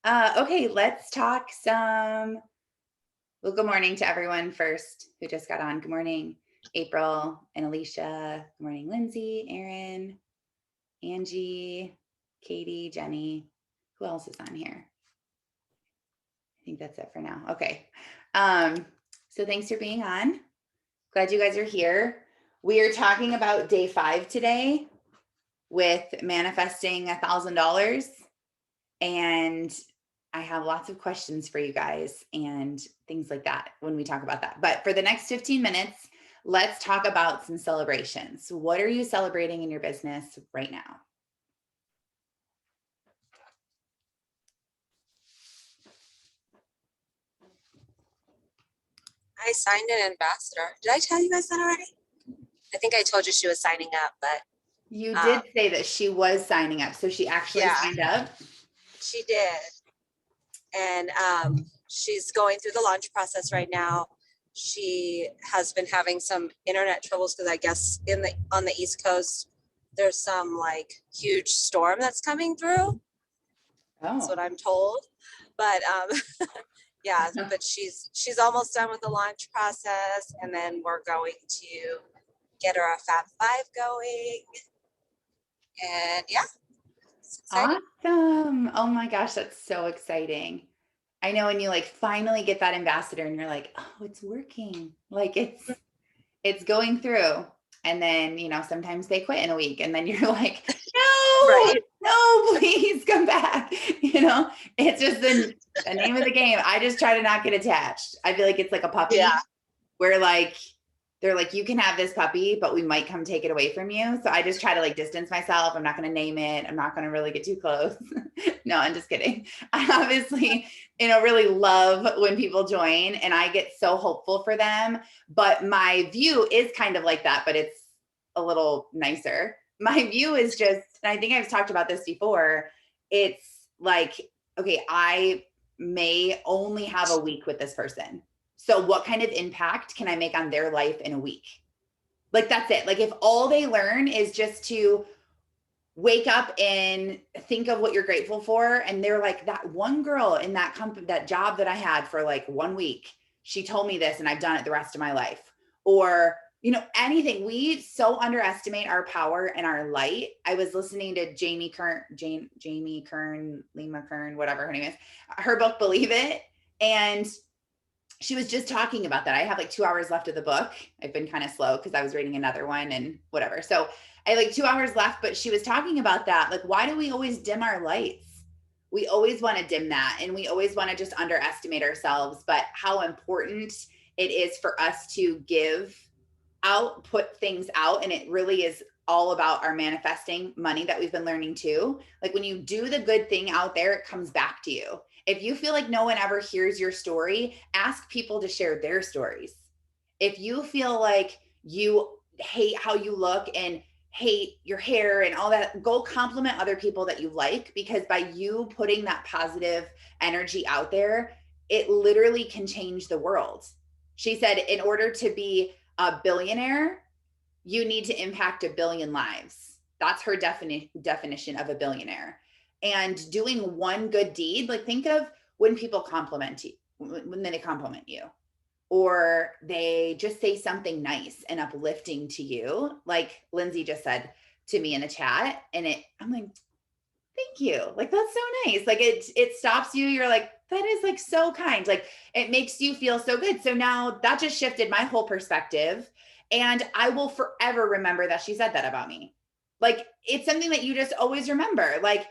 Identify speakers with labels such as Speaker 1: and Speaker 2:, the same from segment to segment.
Speaker 1: Okay, let's talk well, good morning to everyone first who just got on. Good morning, April and Alicia. Good morning, Lindsay, Aaron, Angie, Katie, Jenny. Who else is on here? I think that's it for now. Okay. Um, so thanks for being on. Glad you guys are here. We are talking about day 5 today with manifesting $1,000. And I have lots of questions for you guys and things like that when we talk about that. But for the next 15 minutes, let's talk about some celebrations. What are you celebrating in your business right now?
Speaker 2: I signed an ambassador. Did I tell you guys that already? I think I told you she was signing up, but
Speaker 1: You did say that she was signing up. So she actually
Speaker 2: yeah,
Speaker 1: signed up?
Speaker 2: she did. And she's going through the launch process right now. She has been having some internet troubles because I guess on the East Coast, there's some like huge storm that's coming through. That's what
Speaker 1: Oh.
Speaker 2: I'm told. But yeah, but she's almost done with the launch process, and then we're going to get her a Fab Five going. And yeah, it's exciting.
Speaker 1: Awesome. Oh my gosh, that's so exciting. I know when you like finally get that ambassador and you're like, oh, it's working. Like it's going through. And then, sometimes they quit in a week and then you're like, no,
Speaker 2: Right.
Speaker 1: no, please come back. It's just the name of the game. I just try to not get attached. I feel like it's like a puppy
Speaker 2: Yeah.
Speaker 1: where like they're like, you can have this puppy, but we might come take it away from you. So I just try to like distance myself. I'm not going to name it. I'm not going to really get too close. No, I'm just kidding. I obviously, really love when people join and I get so hopeful for them. But my view is kind of like that, but it's a little nicer. My view is just, and I think I've talked about this before. It's like, okay, I may only have a week with this person. So what kind of impact can I make on their life in a week? Like that's it. Like if all they learn is just to wake up and think of what you're grateful for, and they're like, that one girl in that company, that job that I had for like 1 week, she told me this and I've done it the rest of my life. Or anything. We so underestimate our power and our light. I was listening to Jamie Kern, Lima Kern, whatever her name is, her book Believe It, and she was just talking about that. I have like 2 hours left of the book. I've been kind of slow because I was reading another one and whatever. So I have like 2 hours left, but she was talking about that. Like, why do we always dim our lights? We always want to dim that and we always want to just underestimate ourselves, but how important it is for us to give out, put things out. And it really is all about our manifesting money that we've been learning too. Like when you do the good thing out there, it comes back to you. If you feel like no one ever hears your story, ask people to share their stories. If you feel like you hate how you look and hate your hair and all that, go compliment other people that you like, because by you putting that positive energy out there, it literally can change the world. She said, in order to be a billionaire, you need to impact 1 billion lives. That's her definition of a billionaire. And doing one good deed, like think of when people compliment you, when they compliment you, or they just say something nice and uplifting to you, like Lindsay just said to me in the chat. And I'm like, thank you. Like, that's so nice. Like it stops you. You're like, that is like so kind. Like it makes you feel so good. So now that just shifted my whole perspective. And I will forever remember that she said that about me. Like it's something that you just always remember. Like,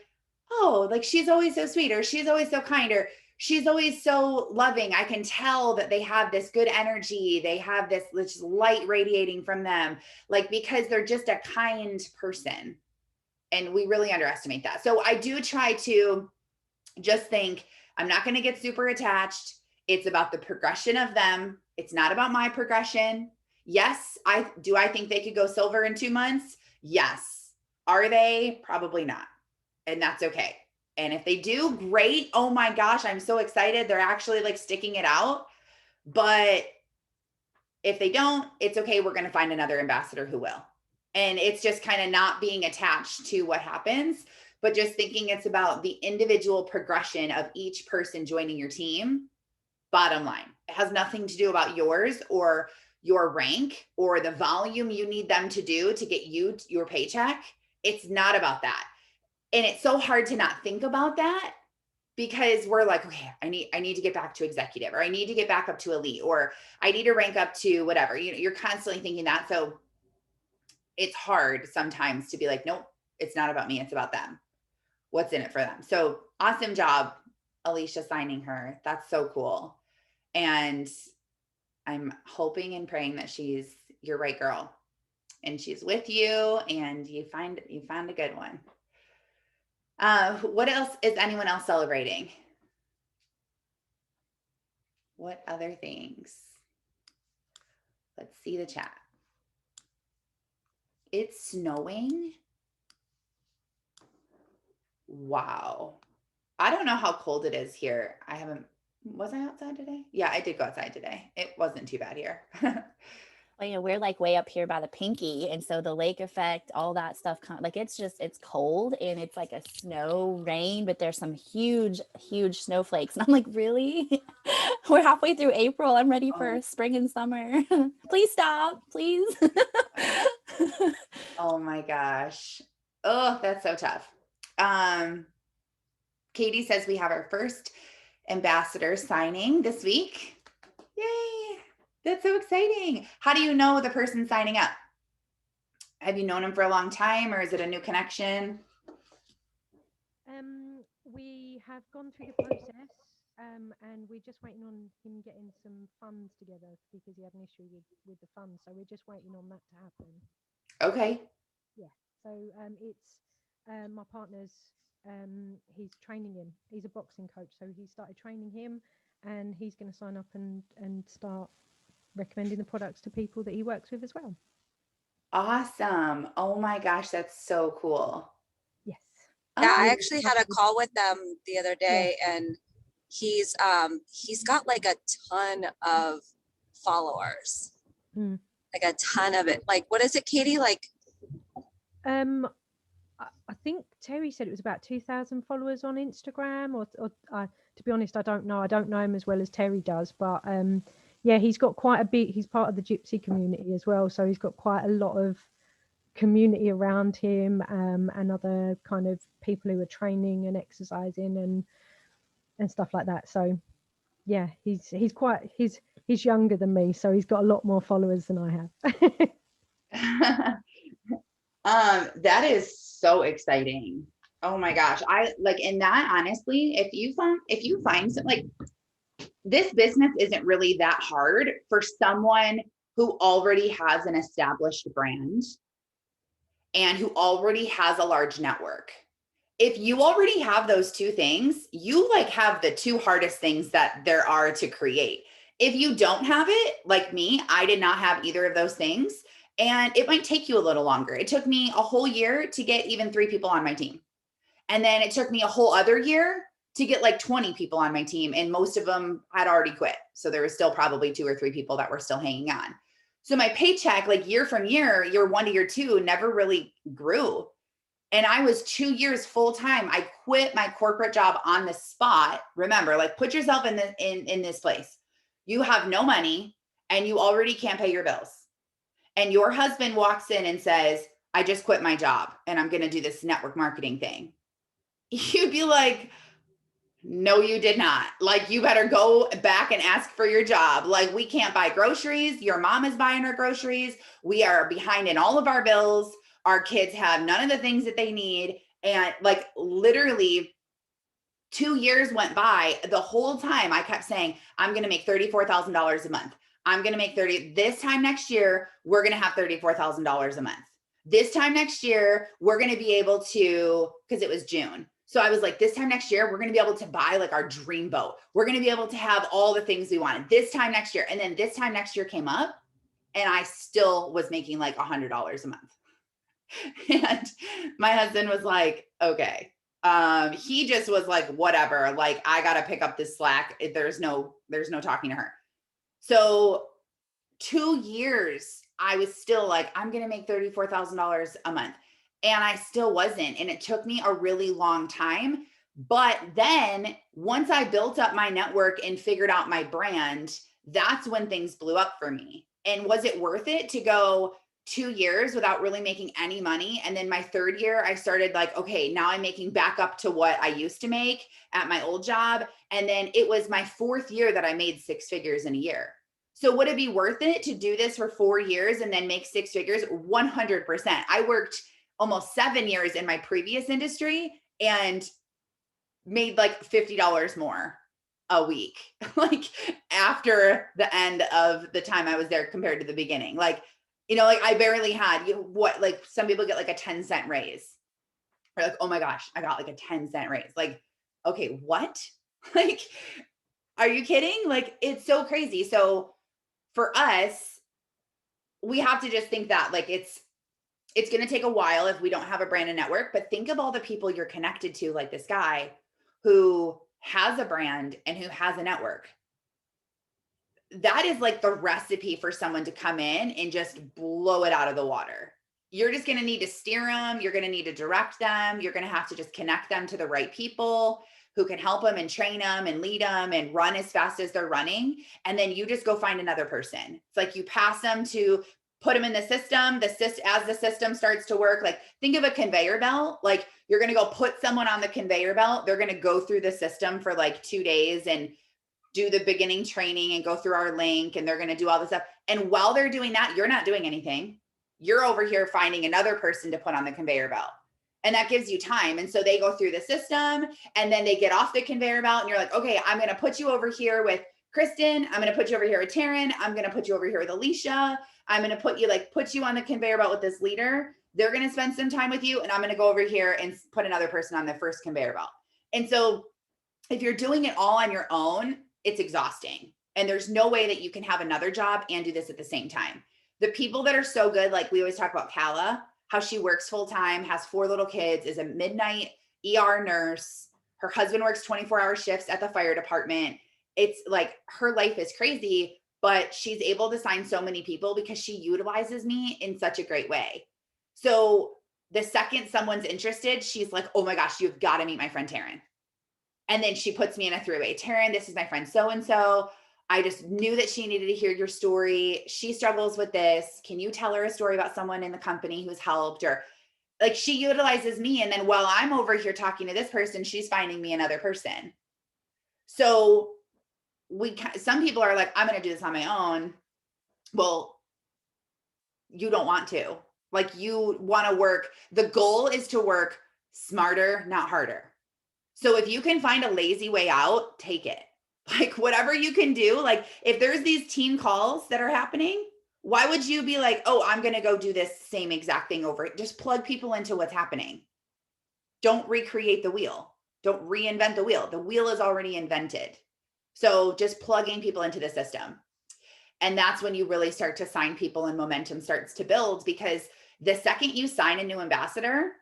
Speaker 1: oh, like she's always so sweet, or she's always so kind, or she's always so loving. I can tell that they have this good energy. They have this light radiating from them, like because they're just a kind person. And we really underestimate that. So I do try to just think, I'm not going to get super attached. It's about the progression of them. It's not about my progression. Yes, I think they could go silver in 2 months? Yes. Are they? Probably not. And that's okay. And if they do, great. Oh my gosh, I'm so excited. They're actually like sticking it out. But if they don't, it's okay. We're going to find another ambassador who will. And it's just kind of not being attached to what happens. but just thinking it's about the individual progression of each person joining your team. Bottom line, it has nothing to do about yours or your rank or the volume you need them to do to get you your paycheck. It's not about that. And it's so hard to not think about that because we're like, okay, I need to get back to executive, or I need to get back up to elite, or I need to rank up to whatever. You're constantly thinking that. So it's hard sometimes to be like, nope, it's not about me. It's about them. What's in it for them? So awesome job, Alicia, signing her. That's so cool. And I'm hoping and praying that she's your right girl and she's with you and you found a good one. What else is anyone else celebrating? What other things? Let's see the chat. It's snowing. Wow. I don't know how cold it is here. Was I outside today? Yeah, I did go outside today. It wasn't too bad here.
Speaker 3: Well, we're like way up here by the Pinky, and so the lake effect, all that stuff, like it's cold and it's like a snow rain, but there's some huge snowflakes, and I'm like, really? We're halfway through April. I'm ready for spring and summer. Please stop, please.
Speaker 1: Oh my gosh. Oh, that's so tough. Katie says we have our first ambassador signing this week. Yay. That's so exciting. How do you know the person signing up? Have you known him for a long time, or is it a new connection?
Speaker 4: We have gone through the process, and we're just waiting on him getting some funds together because he had an issue with the funds. So we're just waiting on that to happen.
Speaker 1: Okay.
Speaker 4: Yeah. So it's my partner's. He's training him. He's a boxing coach, so he started training him, and he's going to sign up and start recommending the products to people that he works with as well.
Speaker 1: Awesome. Oh my gosh, that's so cool.
Speaker 4: Yes.
Speaker 2: Yeah, I actually had a call with them the other day, and he's got like a ton of followers. Like a ton of it. Like, what is it, Katie? Like
Speaker 4: I think Terry said it was about 2,000 followers on Instagram, or to be honest, I don't know. I don't know him as well as Terry does, but yeah, he's got quite a big. He's part of the gypsy community as well, so he's got quite a lot of community around him, and other kind of people who are training and exercising and stuff like that. So yeah, he's younger than me, so he's got a lot more followers than I
Speaker 1: have. That is so exciting. Oh my gosh. I like, in that, honestly, if you find some, like, this business isn't really that hard for someone who already has an established brand and who already has a large network. If you already have those two things, you like have the two hardest things that there are to create. If you don't have it, like me, I did not have either of those things. And it might take you a little longer. It took me a whole year to get even 3 people on my team. And then it took me a whole other year to get like 20 people on my team. And most of them had already quit. So there was still probably 2 or 3 people that were still hanging on. So my paycheck, like year from year 1 to year 2, never really grew. And I was 2 years full time. I quit my corporate job on the spot. Remember, like, put yourself in this place. You have no money and you already can't pay your bills. And your husband walks in and says, I just quit my job and I'm going to do this network marketing thing. You'd be like, no, you did not. Like, you better go back and ask for your job. Like, we can't buy groceries. Your mom is buying her groceries. We are behind in all of our bills. Our kids have none of the things that they need. And like, literally 2 years went by. The whole time I kept saying, I'm going to make $34,000 a month. I'm going to make this time next year, we're going to have $34,000 a month. This time next year, we're going to be able to, because it was June. So I was like, this time next year, we're going to be able to buy like our dream boat. We're going to be able to have all the things we wanted this time next year. And then this time next year came up and I still was making like $100 a month. And my husband was like, okay. He just was like, whatever, like, I got to pick up this slack. There's no talking to her. So 2 years, I was still like, I'm going to make $34,000 a month. And I still wasn't. And it took me a really long time. But then once I built up my network and figured out my brand, that's when things blew up for me. And was it worth it to go 2 years without really making any money? And then my third year, I started like, okay, now I'm making back up to what I used to make at my old job. And then it was my fourth year that I made 6 figures in a year. So would it be worth it to do this for 4 years and then make 6 figures? 100%. I worked almost 7 years in my previous industry and made like $50 more a week, like after the end of the time I was there compared to the beginning. Like, like I barely had what, like some people get like a 10-cent raise. Or like, oh my gosh, I got like a 10-cent raise. Like, okay, what? Like, are you kidding? Like, it's so crazy. So for us, we have to just think that like it's going to take a while if we don't have a brand and network, but think of all the people you're connected to, like this guy who has a brand and who has a network. That is like the recipe for someone to come in and just blow it out of the water. You're just going to need to steer them. You're going to need to direct them. You're going to have to just connect them to the right people who can help them and train them and lead them and run as fast as they're running. And then you just go find another person. It's like you pass them to put them in the system. As the system starts to work, like think of a conveyor belt. Like you're going to go put someone on the conveyor belt. They're going to go through the system for like 2 days and do the beginning training and go through our link. And they're going to do all this stuff. And while they're doing that, you're not doing anything. You're over here finding another person to put on the conveyor belt. And that gives you time. And so they go through the system and then they get off the conveyor belt and you're like, okay, I'm going to put you over here with Kristen. I'm going to put you over here with Taryn. I'm going to put you over here with Alicia. I'm going to put you on the conveyor belt with this leader. They're going to spend some time with you. And I'm going to go over here and put another person on the first conveyor belt. And so if you're doing it all on your own, it's exhausting. And there's no way that you can have another job and do this at the same time. The people that are so good, like we always talk about Kala, how she works full time, has 4 little kids, is a midnight ER nurse. Her husband works 24-hour shifts at the fire department. It's like her life is crazy, but she's able to sign so many people because she utilizes me in such a great way. So the second someone's interested, she's like, oh my gosh, you've got to meet my friend Taryn. And then she puts me in a 3-way. Taryn, this is my friend so-and-so. I just knew that she needed to hear your story. She struggles with this. Can you tell her a story about someone in the company who's helped? Or like she utilizes me. And then while I'm over here talking to this person, she's finding me another person. So some people are like, I'm going to do this on my own. Well, you don't want to. Like you want to work. The goal is to work smarter, not harder. So if you can find a lazy way out, take it. Like whatever you can do. Like if there's these team calls that are happening, why would you be like, oh, I'm going to go do this same exact thing over? Just plug people into what's happening. Don't recreate the wheel. Don't reinvent the wheel. The wheel is already invented. So just plugging people into the system. And that's when you really start to sign people and momentum starts to build, because the second you sign a new ambassador,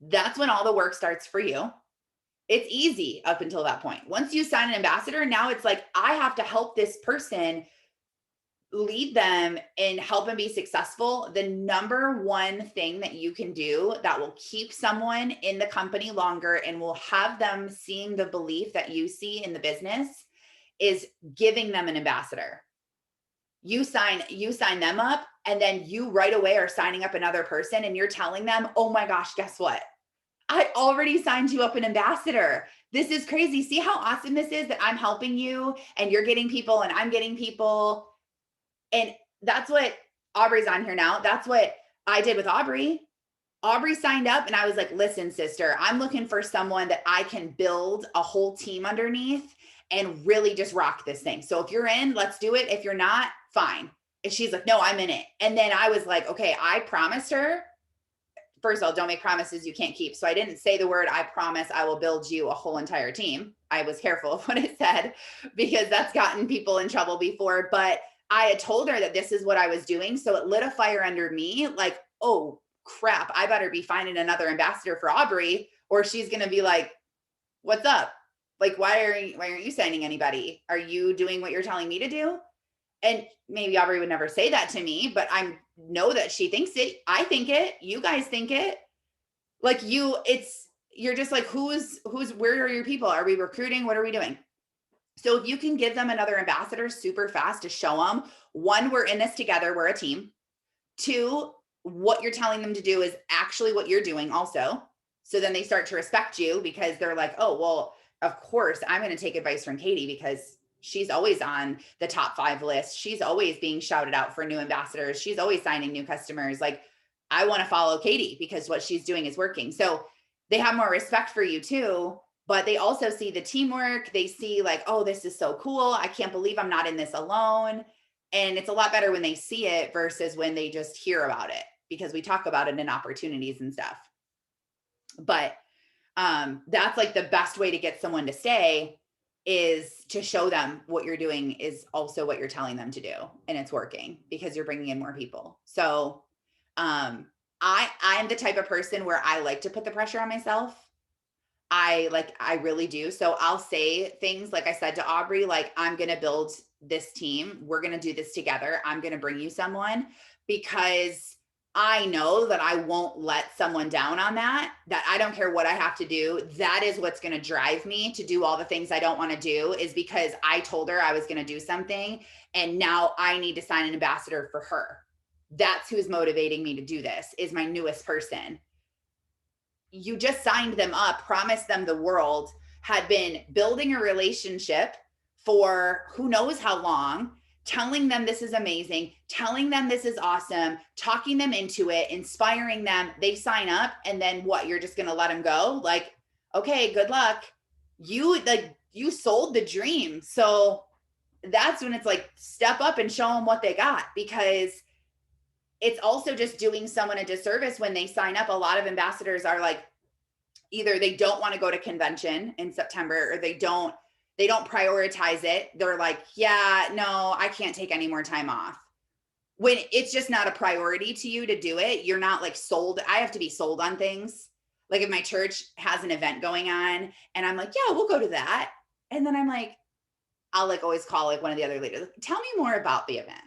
Speaker 1: that's when all the work starts for you. It's easy up until that point. Once you sign an ambassador, now it's like, I have to help this person, lead them and help them be successful. The number one thing that you can do that will keep someone in the company longer and will have them seeing the belief that you see in the business is giving them an ambassador. You sign them up, and then you right away are signing up another person and you're telling them, oh my gosh, guess what? I already signed you up an ambassador. This is crazy. See how awesome this is, that I'm helping you and you're getting people and I'm getting people. And that's what Aubrey's on here now. That's what I did with Aubrey. Aubrey signed up and I was like, listen, sister, I'm looking for someone that I can build a whole team underneath and really just rock this thing. So if you're in, let's do it. If you're not, fine. And she's like, no, I'm in it. And then I was like, okay, I promised her. First of all, don't make promises you can't keep. So I didn't say the word, I promise I will build you a whole entire team. I was careful of what I said because that's gotten people in trouble before. But I had told her that this is what I was doing. So it lit a fire under me like, oh crap, I better be finding another ambassador for Aubrey, or she's going to be like, what's up? Like, why aren't you signing anybody? Are you doing what you're telling me to do? and maybe Aubrey would never say that to me, but I know that she thinks it. I think it. You guys think it. Like you're just like, where are your people? Are we recruiting? What are we doing? So if you can give them another ambassador super fast to show them, one, we're in this together, we're a team. Two, what you're telling them to do is actually what you're doing also. So then they start to respect you because they're like, oh, well, of course, I'm going to take advice from Katie because she's always on the top 5 list. She's always being shouted out for new ambassadors. She's always signing new customers. Like, I want to follow Katie because what she's doing is working. So they have more respect for you too, but they also see the teamwork. They see like, oh, this is so cool. I can't believe I'm not in this alone. And it's a lot better when they see it versus when they just hear about it, because we talk about it in opportunities and stuff. But that's like the best way to get someone to stay is to show them what you're doing is also what you're telling them to do. And it's working because you're bringing in more people. So I'm the type of person where I like to put the pressure on myself. I really do. So I'll say things like I said to Aubrey, like, I'm going to build this team. We're going to do this together. I'm going to bring you someone because I know that I won't let someone down on that I don't care what I have to do. That is what's going to drive me to do all the things I don't want to do, is because I told her I was going to do something and now I need to sign an ambassador for her. That's who's motivating me to do this, is my newest person. You just signed them up, promised them the world, had been building a relationship for who knows how long, telling them this is amazing, telling them this is awesome, talking them into it, inspiring them. They sign up, and then what? You're just going to let them go? Like, okay, good luck. You sold the dream. So that's when it's like, step up and show them what they got, because it's also just doing someone a disservice when they sign up. A lot of ambassadors are like, either they don't want to go to convention in September, or they don't prioritize it. They're like, yeah, no, I can't take any more time off. When it's just not a priority to you to do it, you're not like sold. I have to be sold on things. Like if my church has an event going on and I'm like, yeah, we'll go to that. And then I'm like, I'll like always call like one of the other leaders, tell me more about the event.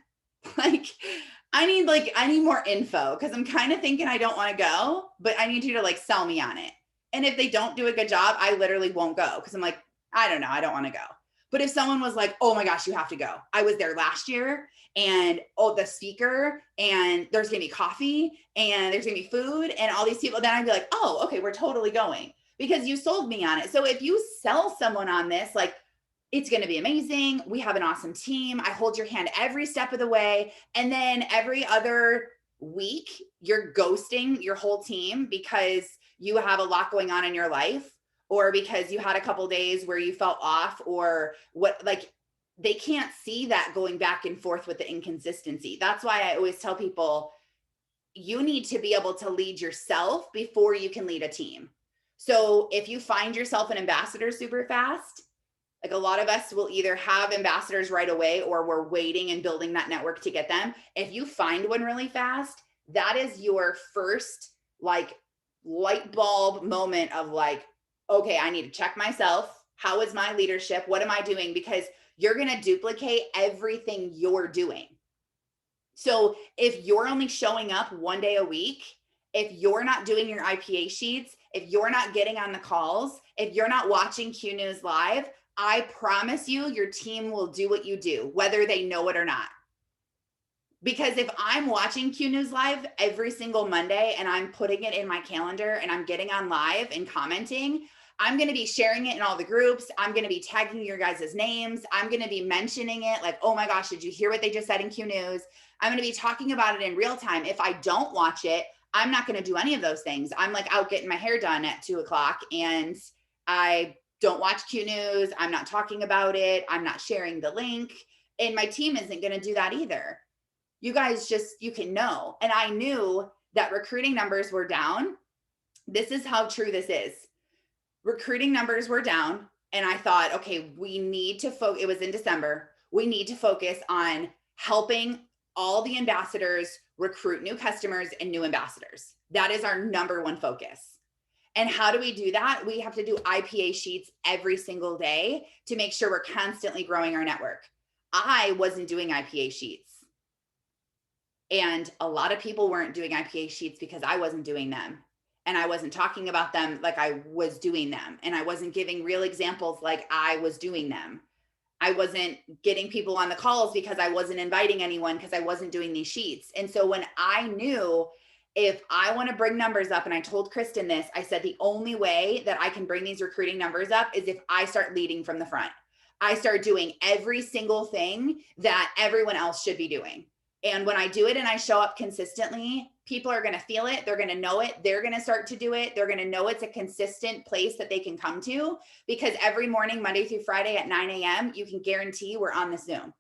Speaker 1: I need more info, because I'm kind of thinking I don't want to go, but I need you to like sell me on it. And if they don't do a good job, I literally won't go, because I'm like, I don't know, I don't want to go. But if someone was like, oh my gosh, you have to go. I was there last year, and the speaker, and there's gonna be coffee, and there's gonna be food, and all these people, then I'd be like, oh, okay, we're totally going, because you sold me on it. So if you sell someone on this, like, it's going to be amazing. We have an awesome team. I hold your hand every step of the way. And then every other week, you're ghosting your whole team because you have a lot going on in your life, or because you had a couple days where you felt off, or what, like, they can't see that going back and forth with the inconsistency. That's why I always tell people, you need to be able to lead yourself before you can lead a team. So if you find yourself an ambassador super fast, like a lot of us will either have ambassadors right away, or we're waiting and building that network to get them. If you find one really fast, that is your first like light bulb moment of like, okay, I need to check myself. How is my leadership? What am I doing? Because you're going to duplicate everything you're doing. So if you're only showing up one day a week, if you're not doing your IPA sheets, if you're not getting on the calls, if you're not watching Q News Live, I promise you, your team will do what you do, whether they know it or not. Because if I'm watching Q News Live every single Monday and I'm putting it in my calendar and I'm getting on live and commenting, I'm going to be sharing it in all the groups. I'm going to be tagging your guys' names. I'm going to be mentioning it like, oh my gosh, did you hear what they just said in Q News? I'm going to be talking about it in real time. If I don't watch it, I'm not going to do any of those things. I'm like out getting my hair done at 2:00 and I don't watch Q News. I'm not talking about it. I'm not sharing the link. And my team isn't going to do that either. You guys you can know. And I knew that recruiting numbers were down. This is how true this is. Recruiting numbers were down. And I thought, okay, we need to focus. It was in December. We need to focus on helping all the ambassadors recruit new customers and new ambassadors. That is our number one focus. And how do we do that? We have to do IPA sheets every single day to make sure we're constantly growing our network. I wasn't doing IPA sheets. And a lot of people weren't doing IPA sheets because I wasn't doing them. And I wasn't talking about them like I was doing them. And I wasn't giving real examples like I was doing them. I wasn't getting people on the calls because I wasn't inviting anyone because I wasn't doing these sheets. And so when I knew if I want to bring numbers up, and I told Kristen this, I said, the only way that I can bring these recruiting numbers up is if I start leading from the front. I start doing every single thing that everyone else should be doing. And when I do it and I show up consistently, people are going to feel it. They're going to know it. They're going to start to do it. They're going to know it's a consistent place that they can come to, because every morning, Monday through Friday at 9 a.m., you can guarantee we're on the Zoom,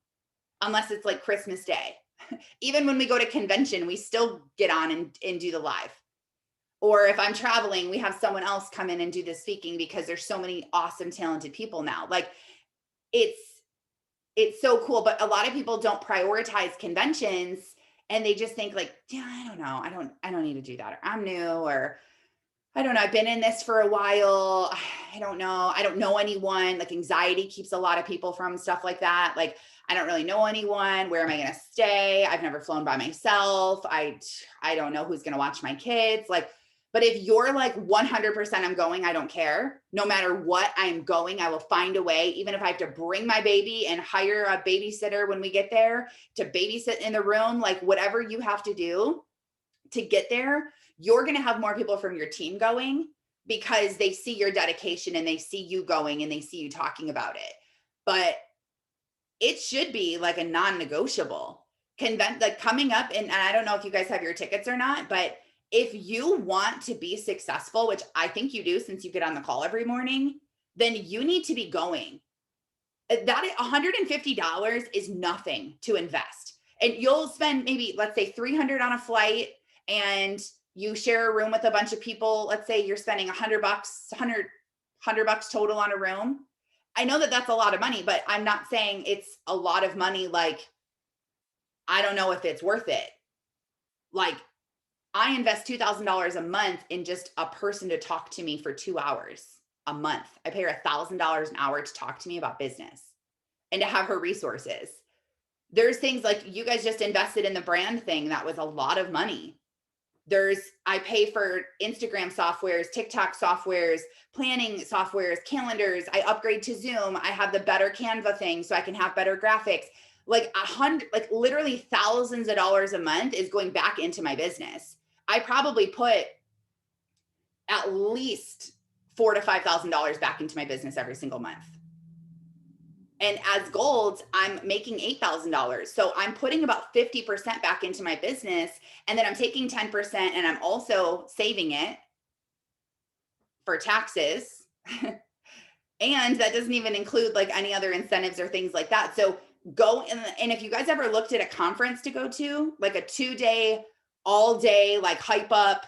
Speaker 1: unless it's like Christmas Day. Even when we go to convention, we still get on and do the live. Or if I'm traveling, we have someone else come in and do the speaking, because there's so many awesome, talented people now. Like it's so cool. But a lot of people don't prioritize conventions, and they just think like, yeah, I don't know. I don't need to do that. Or I'm new, or I don't know. I've been in this for a while. I don't know. I don't know anyone. Like anxiety keeps a lot of people from stuff like that. Like, I don't really know anyone. Where am I going to stay? I've never flown by myself. I don't know who's going to watch my kids. Like, but if you're like 100% I'm going, I don't care. No matter what, I'm going. I will find a way, even if I have to bring my baby and hire a babysitter when we get there to babysit in the room, like whatever you have to do to get there, you're going to have more people from your team going, because they see your dedication and they see you going and they see you talking about it. But it should be like a non-negotiable like coming up. And I don't know if you guys have your tickets or not, but if you want to be successful, which I think you do since you get on the call every morning, then you need to be going. That $150 is nothing to invest. And you'll spend maybe, let's say $300 on a flight, and you share a room with a bunch of people. Let's say you're spending $100 total on a room. I know that that's a lot of money, but I'm not saying it's a lot of money. Like, I don't know if it's worth it. Like, I invest $2,000 a month in just a person to talk to me for 2 hours a month. I pay her $1,000 an hour to talk to me about business and to have her resources. There's things like you guys just invested in the brand thing. That was a lot of money. I pay for Instagram softwares, TikTok softwares, planning softwares, calendars. I upgrade to Zoom. I have the better Canva thing so I can have better graphics. Like literally thousands of dollars a month is going back into my business. I probably put at least $4,000 to $5,000 back into my business every single month. And as Gold, I'm making $8,000. So I'm putting about 50% back into my business. And then I'm taking 10% and I'm also saving it for taxes. And that doesn't even include like any other incentives or things like that. So go and if you guys ever looked at a conference to go to, like a 2-day, all day, like hype up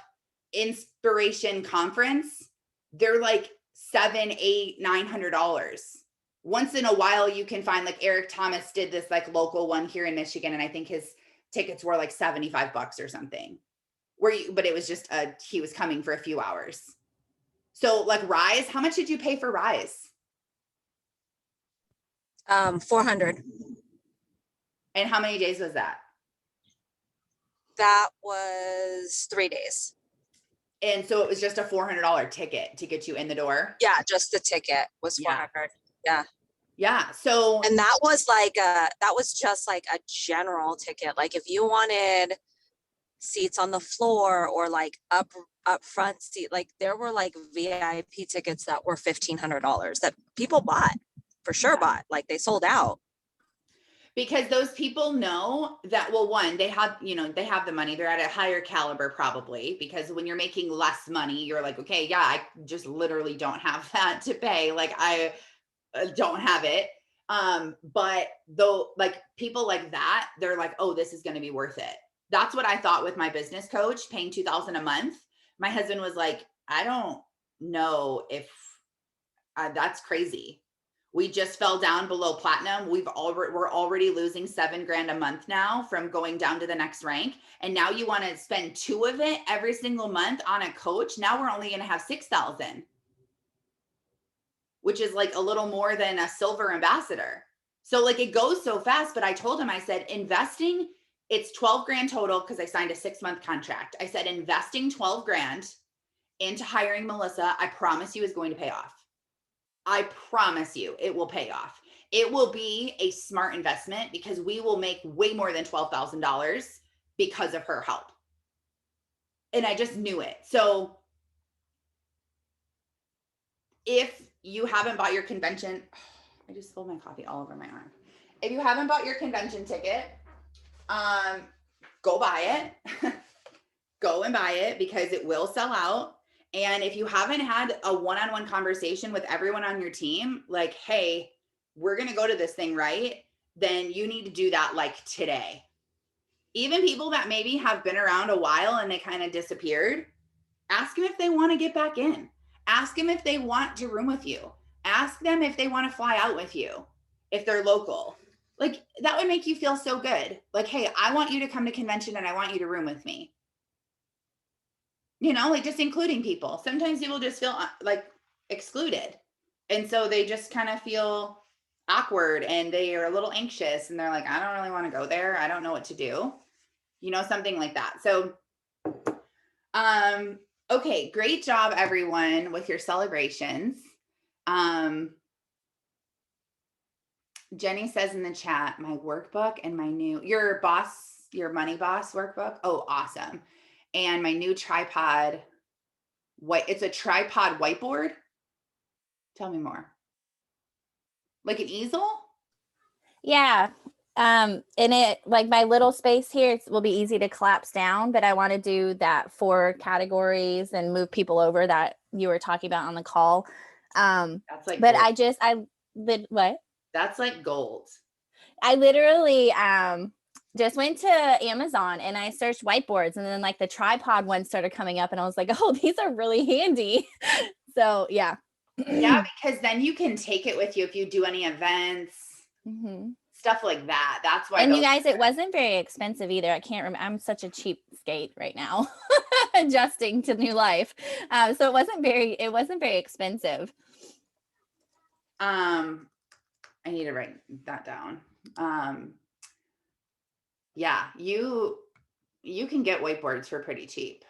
Speaker 1: inspiration conference, they're like $700, $800, $900. Once in a while, you can find, like Eric Thomas did this like local one here in Michigan, and I think his tickets were like $75 or something. But it was just he was coming for a few hours. So like Rise, how much did you pay for Rise?
Speaker 2: 400.
Speaker 1: And how many days was that?
Speaker 2: That was 3 days.
Speaker 1: And so it was just a $400 ticket to get you in the door?
Speaker 2: Yeah, just the ticket was 400. Yeah.
Speaker 1: Yeah. So,
Speaker 2: and that was just like a general ticket. Like if you wanted seats on the floor or like up front seat, like there were like VIP tickets that were $1,500 that people bought, for sure bought, like they sold out.
Speaker 1: Because those people know that, well, one, they have the money, they're at a higher caliber probably, because when you're making less money, you're like, okay, yeah, I just literally don't have that to pay. Like I don't have it. But though, like people like that, they're like, oh, this is going to be worth it. That's what I thought with my business coach paying $2,000 a month. My husband was like, I don't know if that's crazy. We just fell down below platinum. We're already losing $7,000 a month now from going down to the next rank. And now you want to spend $2,000 of it every single month on a coach. Now we're only going to have $6,000, which is like a little more than a silver ambassador. So like it goes so fast, but I told him, I said, investing, it's 12 grand total because I signed a 6-month contract. I said, investing 12 grand into hiring Melissa, I promise you is going to pay off. I promise you it will pay off. It will be a smart investment because we will make way more than $12,000 because of her help. And I just knew it. So if you haven't bought your convention, I just spilled my coffee all over my arm. If you haven't bought your convention ticket, go buy it. Go and buy it because it will sell out. And if you haven't had a one-on-one conversation with everyone on your team, like, hey, we're going to go to this thing, right? Then you need to do that like today. Even people that maybe have been around a while and they kind of disappeared, ask them if they want to get back in. Ask them if they want to room with you. Ask them if they want to fly out with you, if they're local. Like that would make you feel so good. Like, hey, I want you to come to convention and I want you to room with me. You know, like just including people. Sometimes people just feel like excluded. And so they just kind of feel awkward and they are a little anxious and they're like, I don't really want to go there. I don't know what to do. You know, something like that. So, okay, great job everyone with your celebrations. Jenny says in the chat, my workbook and my new, your money boss workbook. Oh, awesome. And my new tripod, it's a tripod whiteboard. Tell me more. Like an easel?
Speaker 3: Yeah. And it, like my little space here will be easy to collapse down, but I want to do that 4 categories and move people over that you were talking about on the call.
Speaker 1: That's like,
Speaker 3: but
Speaker 1: gold.
Speaker 3: What?
Speaker 1: That's like gold.
Speaker 3: I literally, just went to Amazon and I searched whiteboards and then like the tripod ones started coming up and I was like, oh, these are really handy. So yeah.
Speaker 1: Yeah, because then you can take it with you if you do any events, stuff like that. That's why.
Speaker 3: And you guys, it wasn't very expensive either. I can't remember. I'm such a cheap skate right now, adjusting to new life. So it wasn't very expensive.
Speaker 1: I need to write that down. Yeah, you can get whiteboards for pretty cheap.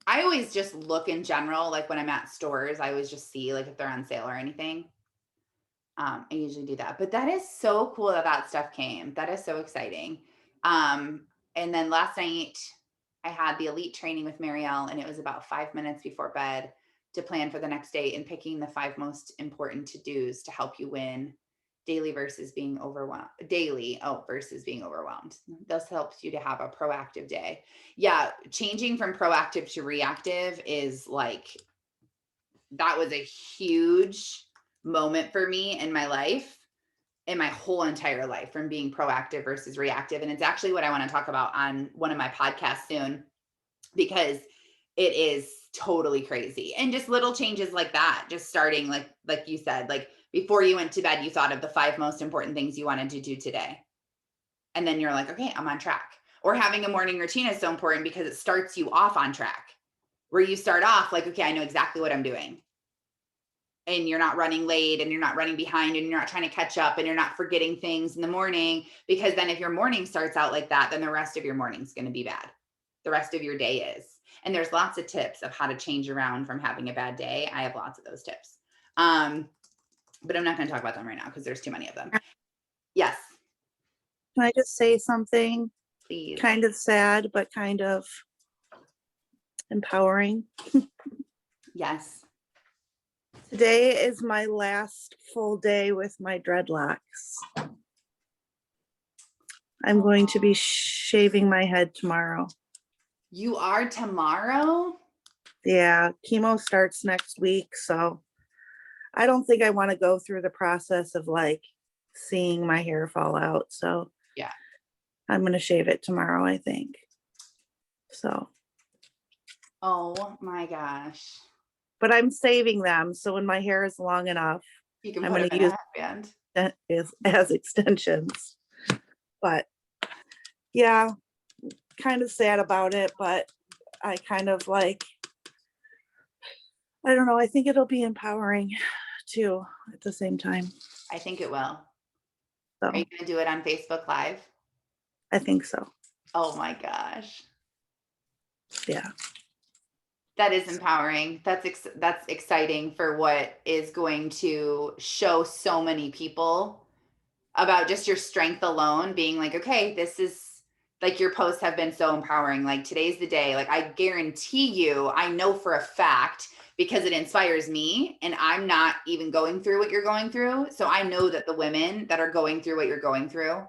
Speaker 1: I always just look in general, like when I'm at stores, I always just see like if they're on sale or anything. I usually do that, but that is so cool that stuff came. That is so exciting. And then last night I had the elite training with Marielle and it was about 5 minutes before bed to plan for the next day and picking the 5 most important to-dos to help you win daily versus being overwhelmed. This helps you to have a proactive day. Yeah. Changing from proactive to reactive is like, that was a huge moment for me in my life, in my whole entire life, from being proactive versus reactive. And it's actually what I want to talk about on one of my podcasts soon, because it is totally crazy. And just little changes like that, just starting like you said, like before you went to bed, you thought of the 5 most important things you wanted to do today. And then you're like, okay, I'm on track. Or having a morning routine is so important because it starts you off on track, where you start off like, okay, I know exactly what I'm doing. And you're not running late and you're not running behind and you're not trying to catch up and you're not forgetting things in the morning, because then if your morning starts out like that, then the rest of your morning's going to be bad. The rest of your day is. And there's lots of tips of how to change around from having a bad day. I have lots of those tips. But I'm not going to talk about them right now because there's too many of them. Yes.
Speaker 5: Can I just say something?
Speaker 1: Please.
Speaker 5: Kind of sad, but kind of empowering.
Speaker 1: Yes.
Speaker 5: Today is my last full day with my dreadlocks. I'm going to be shaving my head tomorrow.
Speaker 1: You are tomorrow?
Speaker 5: Yeah, chemo starts next week, so I don't think I want to go through the process of like seeing my hair fall out. So
Speaker 1: yeah,
Speaker 5: I'm going to shave it tomorrow, I think. So.
Speaker 1: Oh my gosh.
Speaker 5: But I'm saving them, so when my hair is long enough,
Speaker 1: you can
Speaker 5: I'm
Speaker 1: put
Speaker 5: going
Speaker 1: them
Speaker 5: to
Speaker 1: in
Speaker 5: use
Speaker 1: a headband.
Speaker 5: that as extensions. But yeah, kind of sad about it, but I kind of like, I don't know, I think it'll be empowering too at the same time.
Speaker 1: I think it will.
Speaker 5: So
Speaker 1: Are you going to do it on Facebook Live?
Speaker 5: I think so.
Speaker 1: Oh my gosh.
Speaker 5: Yeah.
Speaker 1: That is empowering. That's exciting for what is going to show so many people about just your strength alone, being like, okay, this is like, your posts have been so empowering. Like, today's the day. Like, I guarantee you, I know for a fact, because it inspires me and I'm not even going through what you're going through. So I know that the women that are going through what you're going through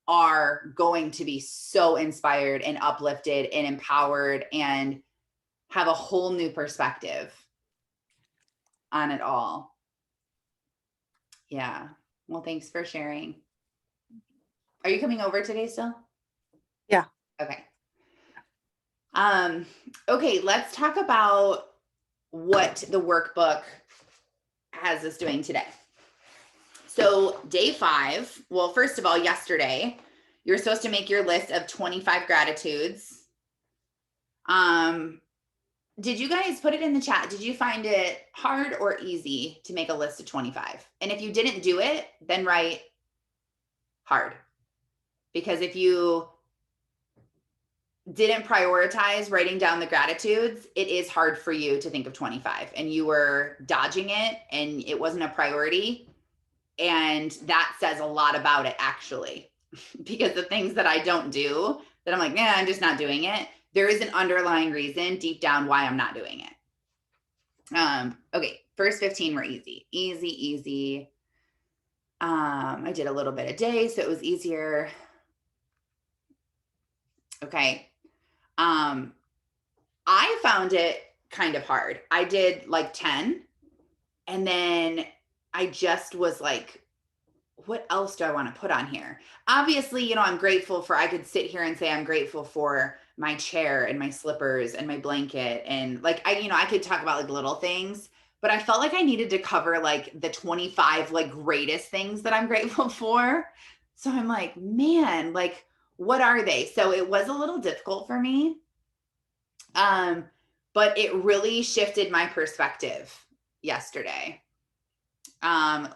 Speaker 1: are going to be so inspired and uplifted and empowered and have a whole new perspective on it all. Yeah. Well, thanks for sharing. Are you coming over today still?
Speaker 5: Yeah.
Speaker 1: Okay. Okay, let's talk about what the workbook has us doing today. So day 5, well, first of all, yesterday, you're supposed to make your list of 25 gratitudes. Did you guys put it in the chat? Did you find it hard or easy to make a list of 25? And if you didn't do it, then write hard. Because if you didn't prioritize writing down the gratitudes, it is hard for you to think of 25 and you were dodging it and it wasn't a priority. And that says a lot about it, actually, because the things that I don't do that I'm like, I'm just not doing it. There is an underlying reason deep down why I'm not doing it. Okay. First 15 were easy. I did a little bit a day, so it was easier. Okay. I found it kind of hard. I did like 10 and then I just was like, what else do I want to put on here? Obviously, I'm grateful for, I could sit here and say I'm grateful for my chair and my slippers and my blanket. And like, I could talk about like little things, but I felt like I needed to cover like the 25 like greatest things that I'm grateful for. So I'm like, man, like, what are they? So it was a little difficult for me. But it really shifted my perspective yesterday.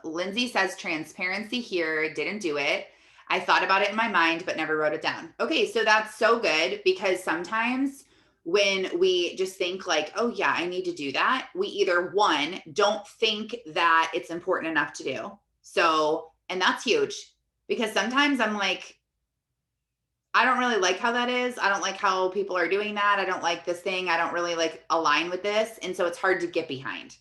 Speaker 1: Lindsay says transparency here, didn't do it. I thought about it in my mind, but never wrote it down. Okay, so that's so good because sometimes when we just think like, oh yeah, I need to do that, we either one, don't think that it's important enough to do. So, and that's huge because sometimes I'm like, I don't really like how that is. I don't like how people are doing that. I don't like this thing. I don't really like align with this. And so it's hard to get behind.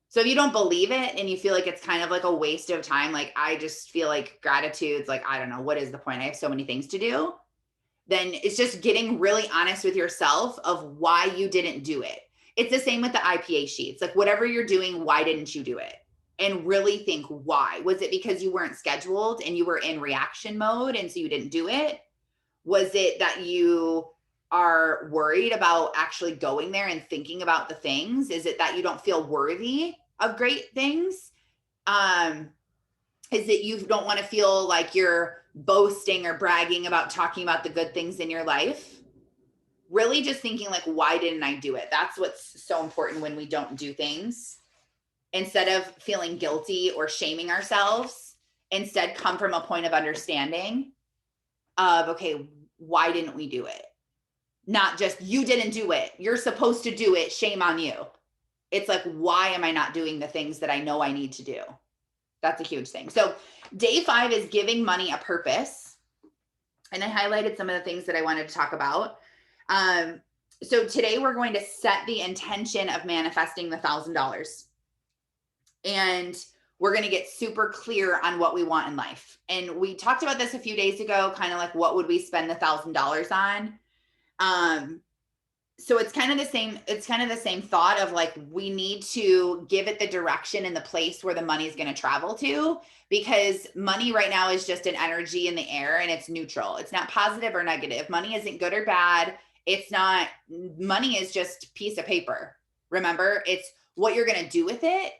Speaker 1: So if you don't believe it and you feel like it's kind of like a waste of time, like I just feel like gratitude's like, I don't know, what is the point? I have so many things to do. Then it's just getting really honest with yourself of why you didn't do it. It's the same with the IPA sheets. Like whatever you're doing, why didn't you do it? And really think why. Was it because you weren't scheduled and you were in reaction mode and so you didn't do it? Was it that you are worried about actually going there and thinking about the things? Is it that you don't feel worthy of great things? Is it you don't want to feel like you're boasting or bragging about talking about the good things in your life? Really just thinking like, why didn't I do it? That's what's so important when we don't do things. Instead of feeling guilty or shaming ourselves, instead come from a point of understanding of, okay, why didn't we do it? Not just you didn't do it. You're supposed to do it. Shame on you. It's like, why am I not doing the things that I know I need to do? That's a huge thing. So day 5 is giving money a purpose. And I highlighted some of the things that I wanted to talk about. So today we're going to set the intention of manifesting the $1,000. And we're going to get super clear on what we want in life. And we talked about this a few days ago, kind of like what would we spend the $1,000 on? So it's kind of the same thought of like, we need to give it the direction and the place where the money is going to travel to, because money right now is just an energy in the air and it's neutral. It's not positive or negative. Money isn't good or bad. Money is just a piece of paper. Remember, it's what you're going to do with it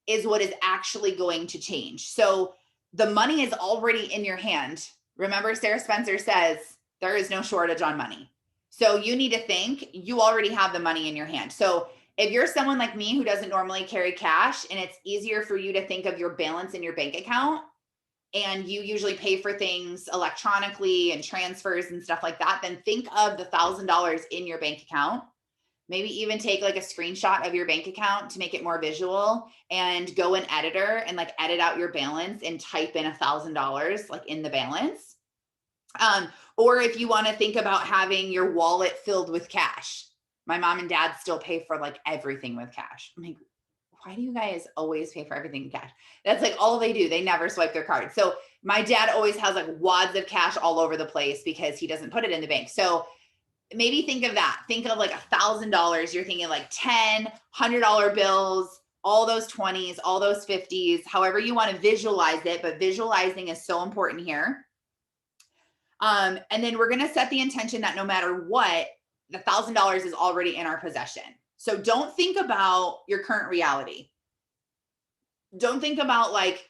Speaker 1: is what is actually going to change. So the money is already in your hand. Remember, Sarah Spencer says there is no shortage on money. So you need to think you already have the money in your hand. So if you're someone like me who doesn't normally carry cash and it's easier for you to think of your balance in your bank account, and you usually pay for things electronically and transfers and stuff like that, then think of the $1,000 in your bank account. Maybe even take like a screenshot of your bank account to make it more visual, and go in editor and like edit out your balance and type in $1,000 like in the balance. Or if you want to think about having your wallet filled with cash. My mom and dad still pay for like everything with cash. I'm like, why do you guys always pay for everything in cash? That's like all they do. They never swipe their card. So my dad always has like wads of cash all over the place because he doesn't put it in the bank. So maybe think of that. Think of like $1,000. You're thinking like 10, $100 bills, all those 20s, all those 50s, however you want to visualize it, but visualizing is so important here. And then we're going to set the intention that no matter what, the $1,000 is already in our possession. So don't think about your current reality. Don't think about like,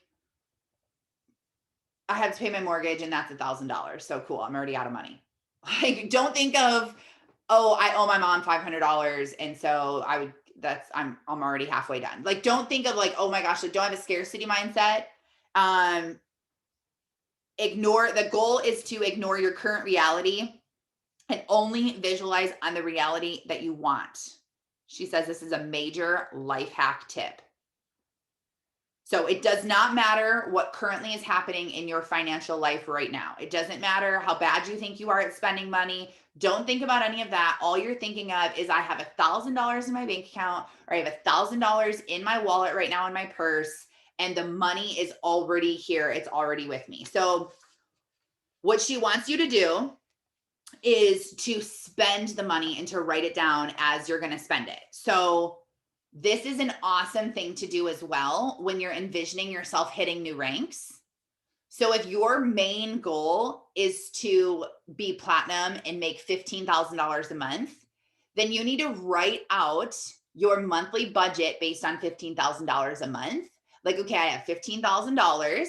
Speaker 1: I have to pay my mortgage and that's $1,000. So cool. I'm already out of money. Like, don't think of, oh, I owe my mom $500. And so I'm already halfway done. Like, don't think of like, oh my gosh, like, don't have a scarcity mindset. The goal is to ignore your current reality and only visualize on the reality that you want. She says this is a major life hack tip. So it does not matter what currently is happening in your financial life right now. It doesn't matter how bad you think you are at spending money. Don't think about any of that. All you're thinking of is I have $1,000 in my bank account, or I have $1,000 in my wallet right now in my purse, and the money is already here. It's already with me. So what she wants you to do is to spend the money and to write it down as you're going to spend it. So this is an awesome thing to do as well when you're envisioning yourself hitting new ranks. So if your main goal is to be platinum and make $15,000 a month, then you need to write out your monthly budget based on $15,000 a month. Like, okay, I have $15,000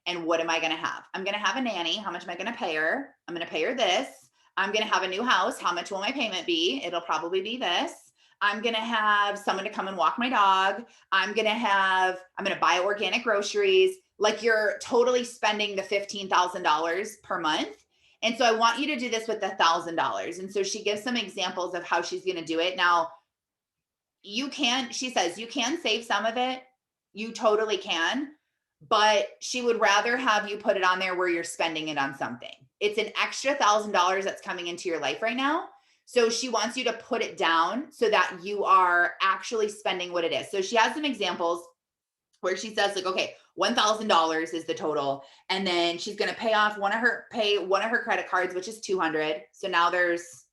Speaker 1: and what am I going to have? I'm going to have a nanny. How much am I going to pay her? I'm going to pay her this. I'm going to have a new house. How much will my payment be? It'll probably be this. I'm going to have someone to come and walk my dog. I'm going to buy organic groceries. Like, you're totally spending the $15,000 per month. And so I want you to do this with $1,000. And so she gives some examples of how she's going to do it. Now, she says you can save some of it. You totally can, but she would rather have you put it on there where you're spending it on something. It's an extra $1,000 that's coming into your life right now. So she wants you to put it down so that you are actually spending what it is. So she has some examples where she says like, okay, $1,000 is the total. And then she's going to pay one of her credit cards, which is $200. So now there's,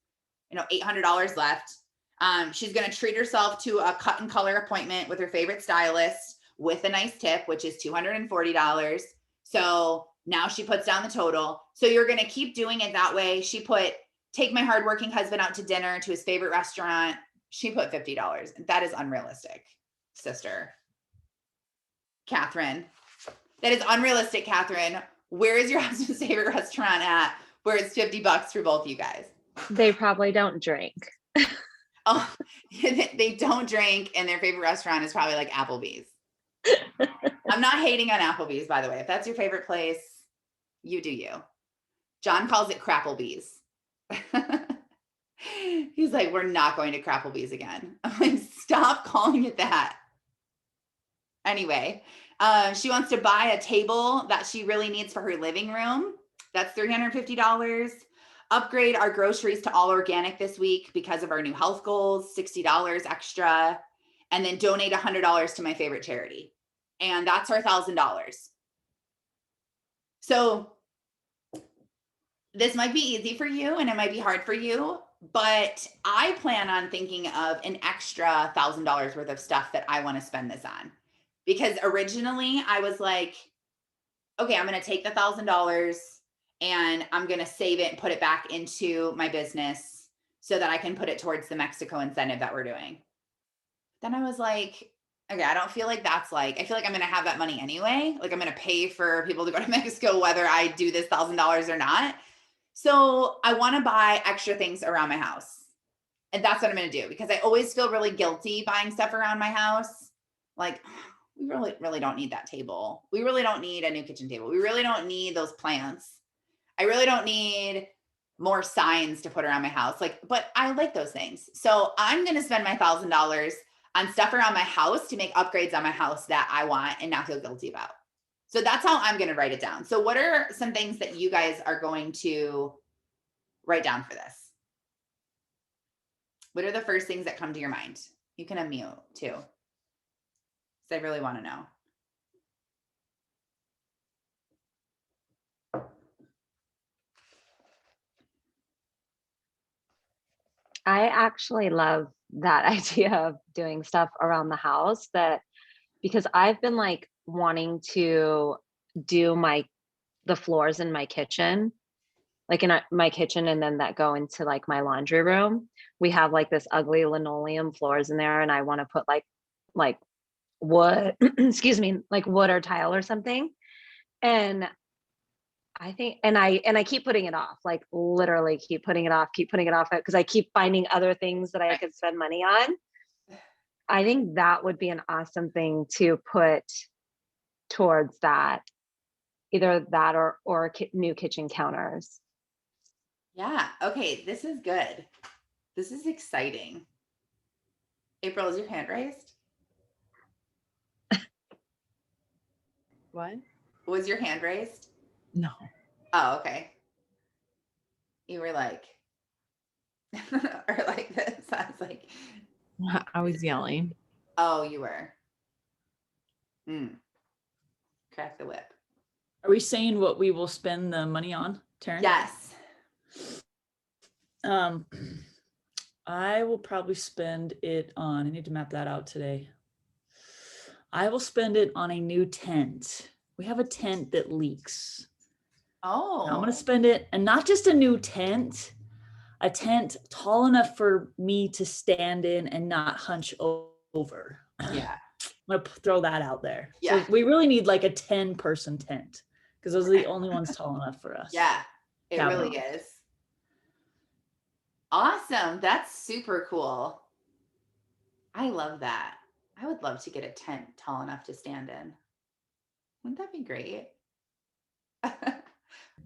Speaker 1: $800 left. She's going to treat herself to a cut and color appointment with her favorite stylist with a nice tip, which is $240. So now she puts down the total. So you're going to keep doing it that way. She put, take my hardworking husband out to dinner to his favorite restaurant. She put $50. That is unrealistic, sister. Catherine, that is unrealistic, Catherine. Where is your husband's favorite restaurant at where it's $50 for both you guys?
Speaker 6: They probably don't drink.
Speaker 1: Oh, they don't drink, and their favorite restaurant is probably like Applebee's. I'm not hating on Applebee's, by the way. If that's your favorite place, you do you. John calls it Crapplebee's. He's like, we're not going to Crapplebee's again. I'm like, stop calling it that. Anyway, she wants to buy a table that she really needs for her living room. That's $350. Upgrade our groceries to all organic this week because of our new health goals, $60 extra. And then donate $100 to my favorite charity. And that's our $1,000. So this might be easy for you and it might be hard for you, but I plan on thinking of an extra $1,000 worth of stuff that I want to spend this on. Because originally I was like, okay, I'm going to take the $1,000 and I'm going to save it and put it back into my business so that I can put it towards the Mexico incentive that we're doing. Then I was like, okay, I don't feel like that's like, I feel like I'm going to have that money anyway. Like I'm going to pay for people to go to Mexico, whether I do this $1,000 or not. So I want to buy extra things around my house. And that's what I'm going to do because I always feel really guilty buying stuff around my house. Like, we really don't need that table. We really don't need a new kitchen table. We really don't need those plants. I really don't need more signs to put around my house. Like, but I like those things. So I'm going to spend my $1,000 on stuff around my house to make upgrades on my house that I want and not feel guilty about. So that's how I'm going to write it down. So what are some things that you guys are going to write down for this? What are the first things that come to your mind? You can unmute too. So I really want to know.
Speaker 6: I actually love that idea of doing stuff around the house because I've been like wanting to do the floors in my kitchen, like in my kitchen, and then that go into like my laundry room. We have like this ugly linoleum floors in there, and I want to put like wood, excuse me, like wood or tile or something. And I think, and I keep putting it off, like literally keep putting it off because I keep finding other things that I could spend money on. I think that would be an awesome thing to put towards that, either that or new kitchen counters.
Speaker 1: Yeah. Okay. This is good. This is exciting. April, is your hand raised?
Speaker 7: What?
Speaker 1: Was your hand raised?
Speaker 7: No.
Speaker 1: Oh, okay. You were like, or like this. I was like,
Speaker 7: I was yelling.
Speaker 1: oh, you were. Crack the whip.
Speaker 8: Are we saying what we will spend the money on, Taryn?
Speaker 1: Yes.
Speaker 8: I will probably spend it on, I need to map that out today. I will spend it on a new tent. We have a tent that leaks.
Speaker 1: Oh.
Speaker 8: I'm going to spend it, and not just a new tent, a tent tall enough for me to stand in and not hunch over.
Speaker 1: Yeah.
Speaker 8: I'm going to throw that out there.
Speaker 1: Yeah.
Speaker 8: So we really need like a 10-person tent because those are the only ones tall enough for us.
Speaker 1: Yeah, it
Speaker 8: Yeah,
Speaker 1: really
Speaker 8: well.
Speaker 1: is. Awesome. That's super cool. I love that. I would love to get a tent tall enough to stand in. Wouldn't that be great?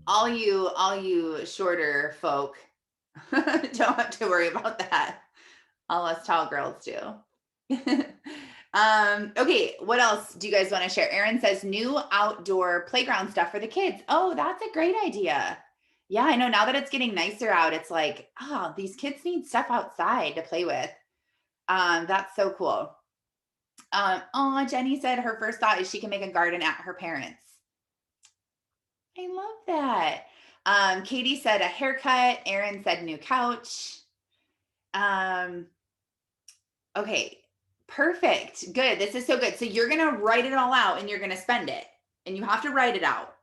Speaker 1: all you shorter folk don't have to worry about that. All us tall girls do. Okay, what else do you guys want to share? Erin says new outdoor playground stuff for the kids. Oh, that's a great idea. Yeah, I know now that it's getting nicer out, it's like, oh, these kids need stuff outside to play with. That's so cool. Oh, Jenny said her first thought is she can make a garden at her parents'. I love that. Katie said a haircut. Erin said new couch. Okay, perfect. Good. This is so good. So you're going to write it all out and you're going to spend it. And you have to write it out.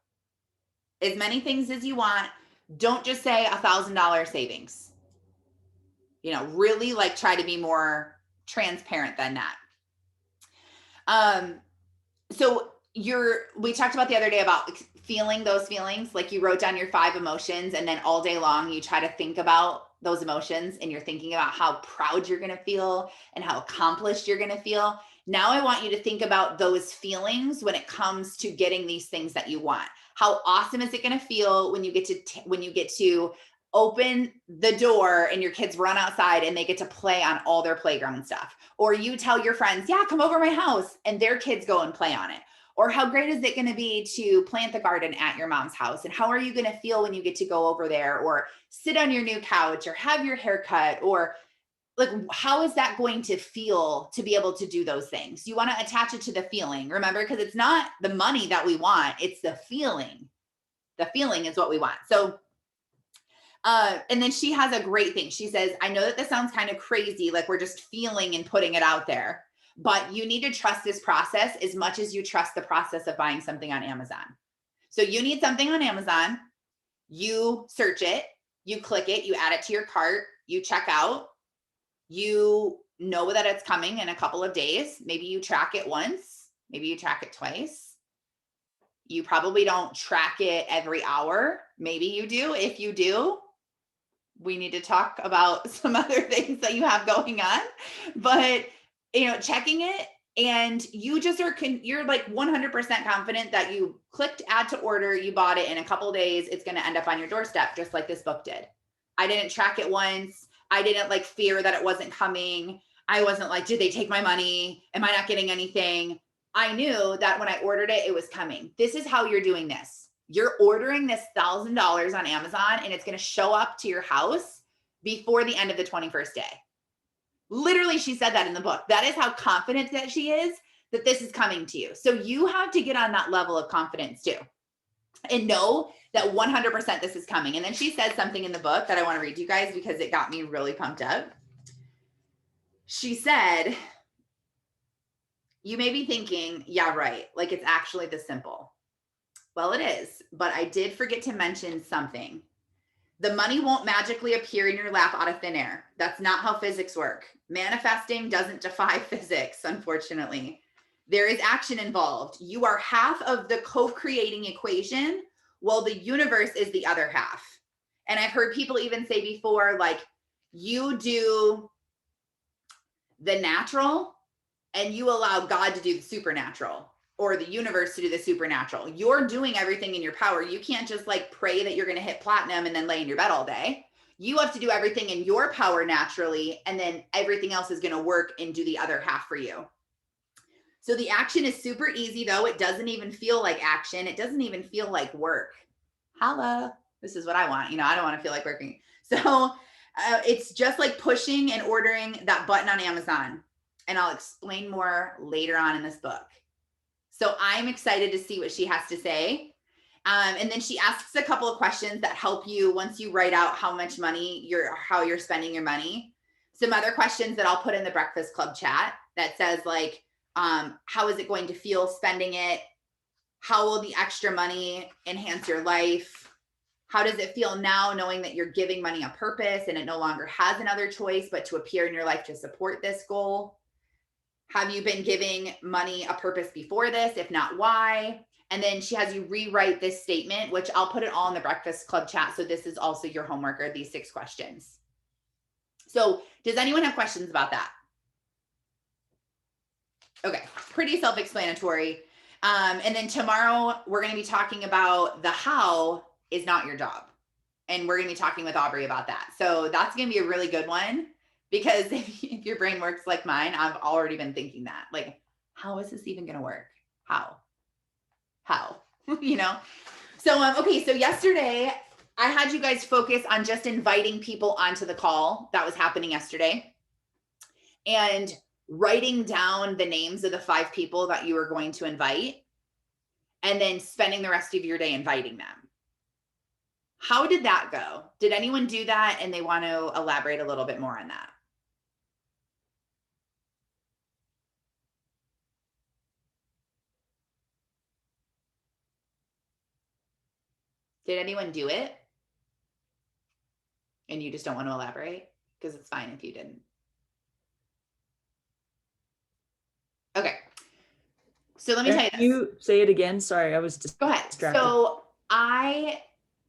Speaker 1: As many things as you want. Don't just say $1,000 savings. You know, really like try to be more transparent than that. So we talked about the other day about feeling those feelings, like you wrote down your 5 emotions and then all day long you try to think about those emotions and you're thinking about how proud you're going to feel and how accomplished you're going to feel. Now I want you to think about those feelings when it comes to getting these things that you want. How awesome is it going to feel when you get to open the door and your kids run outside and they get to play on all their playground stuff? Or you tell your friends, yeah, come over my house, and their kids go and play on it. Or how great is it going to be to plant the garden at your mom's house? And how are you going to feel when you get to go over there or sit on your new couch or have your hair cut? Or like, how is that going to feel to be able to do those things? You want to attach it to the feeling, remember, because it's not the money that we want. It's the feeling. The feeling is what we want. So, and then she has a great thing. She says, I know that this sounds kind of crazy, like we're just feeling and putting it out there, but you need to trust this process as much as you trust the process of buying something on Amazon. So you need something on Amazon, you search it, you click it, you add it to your cart, you check out, you know that it's coming in a couple of days. Maybe you track it once, maybe you track it twice. You probably don't track it every hour. Maybe you do. If you do, we need to talk about some other things that you have going on. But, you know, checking it and you just are, you're like 100% confident that you clicked add to order, you bought it in a couple days, it's going to end up on your doorstep, just like this book did. I didn't track it once. I didn't like fear that it wasn't coming. I wasn't like, did they take my money? Am I not getting anything? I knew that when I ordered it, it was coming. This is how you're doing this. You're ordering this $1,000 on Amazon, and it's going to show up to your house before the end of the 21st day. Literally, she said that in the book. That is how confident that she is that this is coming to you. So you have to get on that level of confidence too, and know that 100% this is coming. And then she said something in the book that I want to read to you guys because it got me really pumped up. She said, you may be thinking, yeah, right. Like it's actually this simple. Well, it is, but I did forget to mention something. The money won't magically appear in your lap out of thin air. That's not how physics work. Manifesting doesn't defy physics, unfortunately. There is action involved. You are half of the co-creating equation, while the universe is the other half. And I've heard people even say before, like, you do the natural and you allow God to do the supernatural, or the universe to do the supernatural. You're doing everything in your power. You can't just like pray that you're going to hit platinum and then lay in your bed all day. You have to do everything in your power naturally, and then everything else is going to work and do the other half for you. So the action is super easy, though. It doesn't even feel like action. It doesn't even feel like work. Holla. This is what I want. You know, I don't want to feel like working. So it's just like pushing and ordering that button on Amazon. And I'll explain more later on in this book. So I'm excited to see what she has to say. And then she asks a couple of questions that help you once you write out how much money how you're spending your money. Some other questions that I'll put in the Breakfast Club chat that says like, how is it going to feel spending it? How will the extra money enhance your life? How does it feel now knowing that you're giving money a purpose and it no longer has another choice but to appear in your life to support this goal? Have you been giving money a purpose before this? If not, why? And then she has you rewrite this statement, which I'll put it all in the Breakfast Club chat. So this is also your homework, or these 6 questions. So does anyone have questions about that? Okay, pretty self-explanatory. And then tomorrow we're going to be talking about the how is not your job. And we're going to be talking with Aubrey about that. So that's going to be a really good one, because if your brain works like mine, I've already been thinking that, like, how is this even going to work? How, you know? So, okay. So yesterday I had you guys focus on just inviting people onto the call that was happening yesterday, and writing down the names of the 5 people that you were going to invite, and then spending the rest of your day inviting them. How did that go? Did anyone do that? And they want to elaborate a little bit more on that. Did anyone do it? And you just don't want to elaborate? Because it's fine if you didn't. Okay. So let me tell you this.
Speaker 8: You say it again. Sorry, I was just
Speaker 1: Go ahead.
Speaker 8: distracted.
Speaker 1: So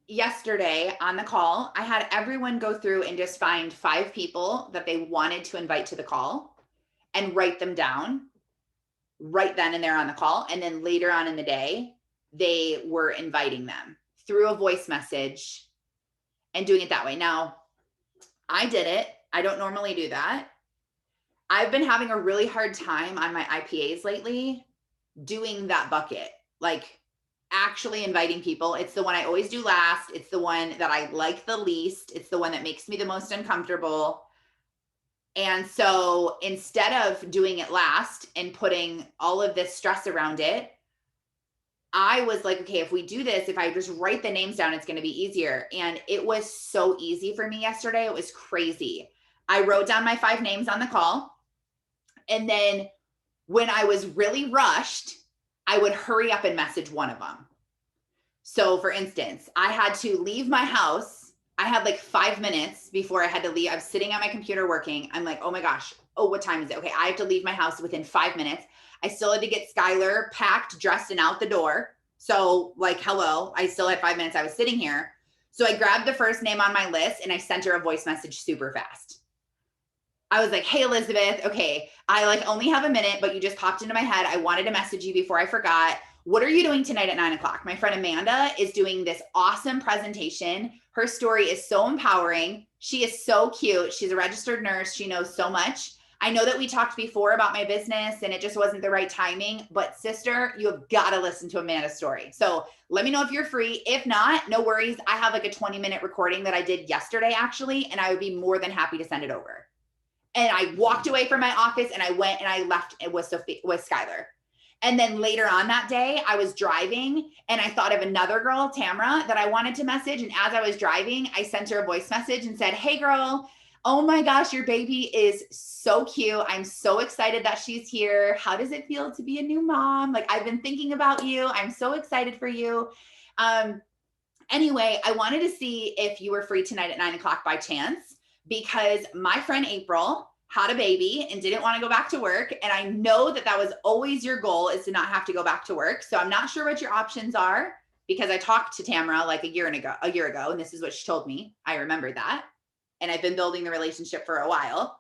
Speaker 1: yesterday on the call, I had everyone go through and just find 5 people that they wanted to invite to the call and write them down right then and there on the call. And then later on in the day, they were inviting them through a voice message and doing it that way. Now, I did it. I don't normally do that. I've been having a really hard time on my IPAs lately doing that bucket, like actually inviting people. It's the one I always do last. It's the one that I like the least. It's the one that makes me the most uncomfortable. And so instead of doing it last and putting all of this stress around it, I was like, okay, if we do this, if I just write the names down, it's going to be easier. And it was so easy for me yesterday. It was crazy. I wrote down my 5 names on the call. And then when I was really rushed, I would hurry up and message one of them. So for instance, I had to leave my house. I had like 5 minutes before I had to leave. I was sitting at my computer working. I'm like, oh my gosh. Oh, what time is it? Okay, I have to leave my house within 5 minutes. I still had to get Skylar packed, dressed, and out the door. So like, hello, I still had 5 minutes. I was sitting here. So I grabbed the first name on my list and I sent her a voice message super fast. I was like, hey, Elizabeth, okay, I like only have a minute, but you just popped into my head. I wanted to message you before I forgot. What are you doing tonight at 9 o'clock? My friend Amanda is doing this awesome presentation. Her story is so empowering. She is so cute. She's a registered nurse. She knows so much. I know that we talked before about my business and it just wasn't the right timing, but sister, you have got to listen to Amanda's story. So let me know if you're free. If not, no worries. I have like a 20-minute recording that I did yesterday actually, and I would be more than happy to send it over. And I walked away from my office and I went and I left it with Skylar. And then later on that day, I was driving and I thought of another girl, Tamra, that I wanted to message. And as I was driving, I sent her a voice message and said, hey girl, oh my gosh, your baby is so cute. I'm so excited that she's here. How does it feel to be a new mom? Like, I've been thinking about you. I'm so excited for you. Anyway, I wanted to see if you were free tonight at 9 o'clock by chance, because my friend April had a baby and didn't want to go back to work. And I know that that was always your goal, is to not have to go back to work. So I'm not sure what your options are, because I talked to Tamra like a year ago, and this is what she told me. I remember that. And I've been building the relationship for a while.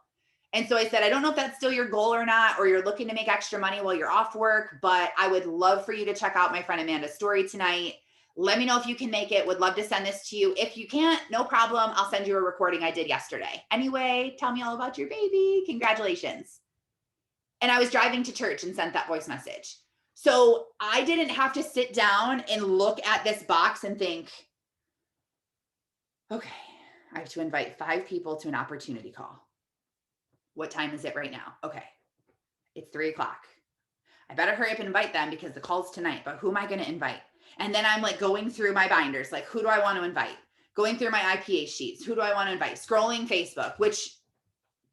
Speaker 1: And so I said, I don't know if that's still your goal or not, or you're looking to make extra money while you're off work, but I would love for you to check out my friend Amanda's story tonight. Let me know if you can make it. Would love to send this to you. If you can't, no problem. I'll send you a recording I did yesterday. Anyway, tell me all about your baby. Congratulations. And I was driving to church and sent that voice message. So I didn't have to sit down and look at this box and think, okay, I have to invite 5 people to an opportunity call. What time is it right now? Okay, it's 3 o'clock. I better hurry up and invite them because the call's tonight, but who am I going to invite? And then I'm like going through my binders, like, who do I want to invite? Going through my IPA sheets, who do I want to invite? Scrolling Facebook, which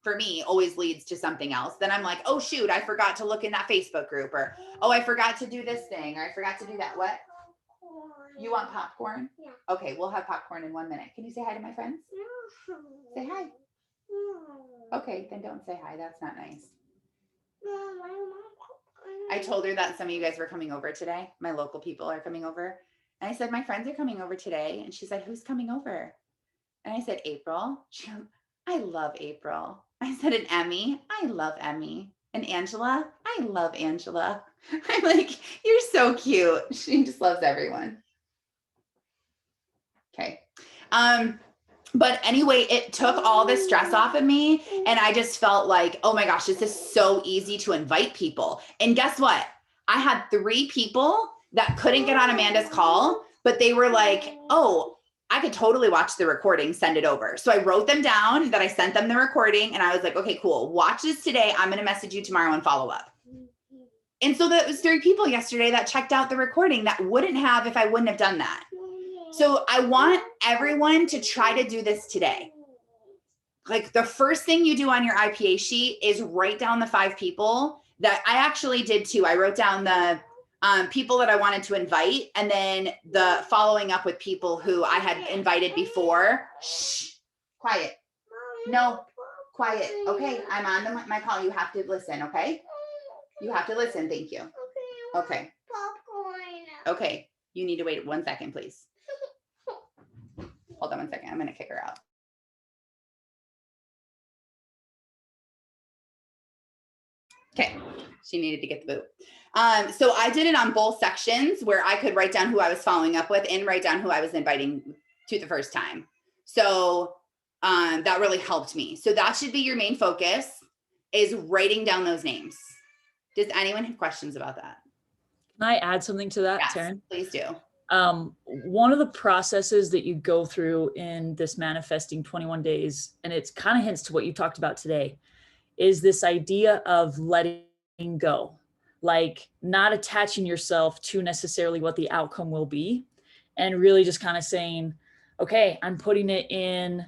Speaker 1: for me always leads to something else. Then I'm like, oh shoot, I forgot to look in that Facebook group, or, oh, I forgot to do this thing, or I forgot to do that. What? You want popcorn? Yeah. Okay, we'll have popcorn in 1 minute. Can you say hi to my friends? No. Say hi. No. Okay, then don't say hi. That's not nice. No, I told her that some of you guys were coming over today. My local people are coming over. And I said, my friends are coming over today. And she said, who's coming over? And I said, April. She goes, I love April. I said, and Emmy. I love Emmy. And Angela. I love Angela. I'm like, you're so cute. She just loves everyone. Okay. But anyway, it took all the stress off of me. And I just felt like, oh my gosh, this is so easy to invite people. And guess what? I had 3 people that couldn't get on Amanda's call, but they were like, oh, I could totally watch the recording, send it over. So I wrote them down that I sent them the recording. And I was like, okay, cool. Watch this today. I'm going to message you tomorrow and follow up. And so that was 3 people yesterday that checked out the recording that wouldn't have if I wouldn't have done that. So I want everyone to try to do this today. Like, the first thing you do on your IPA sheet is write down the 5 people that I actually did too. I wrote down the people that I wanted to invite, and then the following up with people who I had invited before. Shh, quiet. No, quiet. Okay, I'm on my call. You have to listen, okay? You have to listen. Thank you. Okay. Okay, you need to wait 1 second, please. Hold on 1 second. I'm going to kick her out. Okay, she needed to get the boot. So I did it on both sections where I could write down who I was following up with and write down who I was inviting to the first time. So that really helped me. So that should be your main focus, is writing down those names. Does anyone have questions about that?
Speaker 8: Can I add something to that,
Speaker 1: Yes,
Speaker 8: Taryn?
Speaker 1: please do.
Speaker 8: One of the processes that you go through in this manifesting 21 days, and it's kind of hints to what you talked about today, is this idea of letting go, like not attaching yourself to necessarily what the outcome will be, and really just kind of saying, okay, I'm putting it in,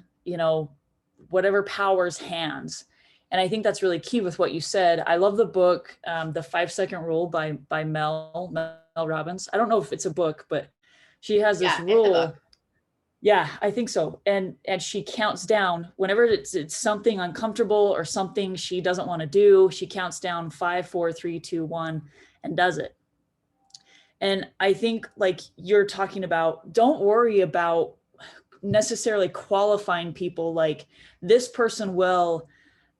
Speaker 8: whatever power's hands. And I think that's really key with what you said. I love the book, The 5-Second Rule by Mel Robbins. I don't know if it's a book, but she has this rule. Yeah, I think so. And she counts down whenever it's something uncomfortable or something she doesn't want to do. She counts down 5, 4, 3, 2, 1 and does it. And I think, like you're talking about, don't worry about necessarily qualifying people like this person will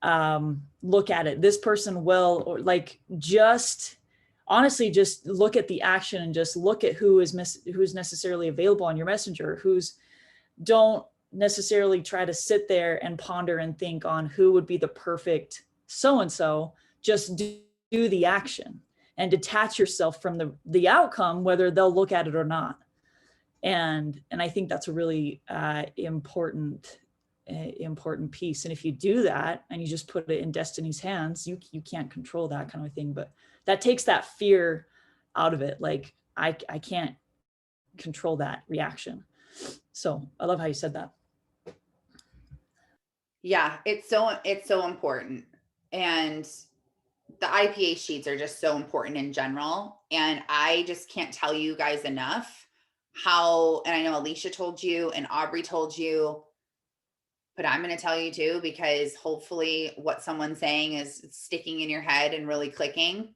Speaker 8: look at it. This person will, or like, just honestly, just look at the action and just look at who's necessarily available on your messenger, don't necessarily try to sit there and ponder and think on who would be the perfect so-and-so. Just do the action and detach yourself from the outcome, whether they'll look at it or not. And I think that's a really important piece. And if you do that and you just put it in destiny's hands, you can't control that kind of thing. But that takes that fear out of it. Like, I can't control that reaction. So I love how you said that.
Speaker 1: Yeah, it's so important. And the IPA sheets are just so important in general. And I just can't tell you guys enough how, and I know Alicia told you and Aubrey told you, but I'm going to tell you too, because hopefully what someone's saying is sticking in your head and really clicking.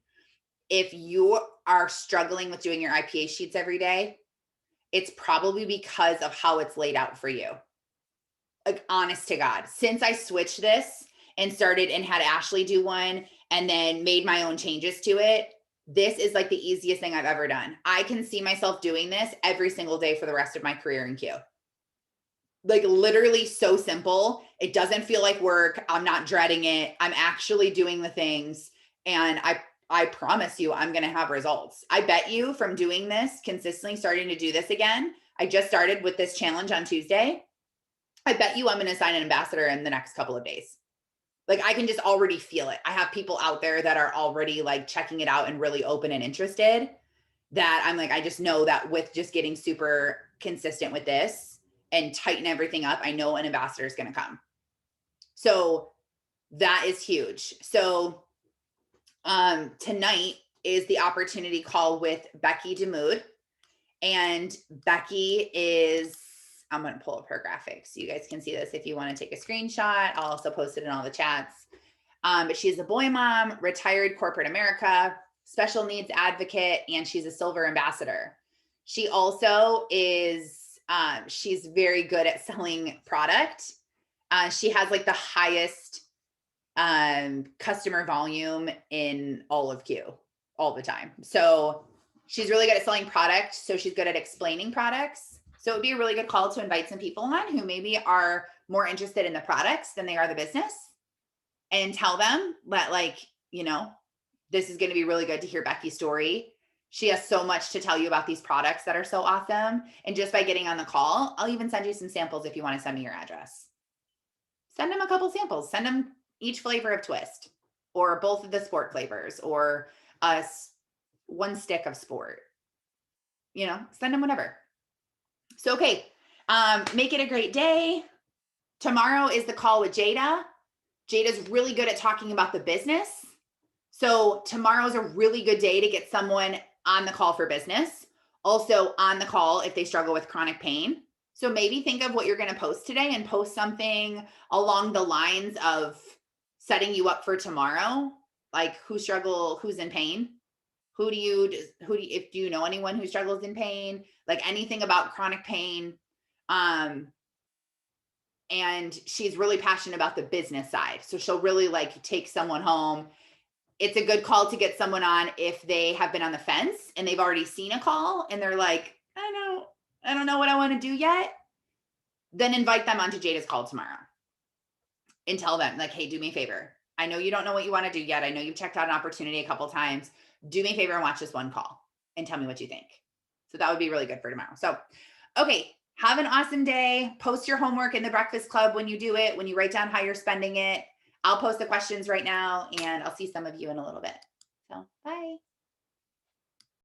Speaker 1: If you are struggling with doing your IPA sheets every day, it's probably because of how it's laid out for you. Like, honest to God, since I switched this and started and had Ashley do one and then made my own changes to it, this is like the easiest thing I've ever done. I can see myself doing this every single day for the rest of my career in Q. Like, literally so simple. It doesn't feel like work. I'm not dreading it. I'm actually doing the things. And I promise you, I'm going to have results. I bet you from doing this consistently, starting to do this again. I just started with this challenge on Tuesday. I bet you I'm going to sign an ambassador in the next couple of days. Like, I can just already feel it. I have people out there that are already like checking it out and really open and interested, that I'm like, I just know that with just getting super consistent with this and tighten everything up, I know an ambassador is going to come. So that is huge. So tonight is the opportunity call with Becky Demood. And Becky is, I'm going to pull up her graphics so you guys can see this if you want to take a screenshot. I'll also post it in all the chats. But she's a boy mom, retired corporate America, special needs advocate, and she's a silver ambassador. She also is, she's very good at selling product. She has like the highest customer volume in all of Q all the time. So she's really good at selling product. So she's good at explaining products. So it would be a really good call to invite some people on who maybe are more interested in the products than they are the business, and tell them that, like, you know, this is going to be really good to hear Becky's story. She has so much to tell you about these products that are so awesome. And just by getting on the call, I'll even send you some samples if you want to send me your address. Send them a couple samples. Send them each flavor of Twist, or both of the sport flavors, or one stick of sport. You know, send them whatever. So, okay, make it a great day. Tomorrow is the call with Jada. Jada's really good at talking about the business. So tomorrow's a really good day to get someone on the call for business. Also on the call if they struggle with chronic pain. So maybe think of what you're going to post today and post something along the lines of setting you up for tomorrow. Like, who's in pain? Do you know anyone who struggles in pain? Like, anything about chronic pain. And she's really passionate about the business side. So she'll really like take someone home. It's a good call to get someone on if they have been on the fence and they've already seen a call and they're like, I don't know what I want to do yet. Then invite them onto Jada's call tomorrow and tell them, like, hey, do me a favor. I know you don't know what you want to do yet. I know you've checked out an opportunity a couple of times. Do me a favor and watch this one call and tell me what you think. So that would be really good for tomorrow. So, okay, have an awesome day. Post your homework in the Breakfast Club when you do it, when you write down how you're spending it. I'll post the questions right now, and I'll see some of you in a little bit. So, bye.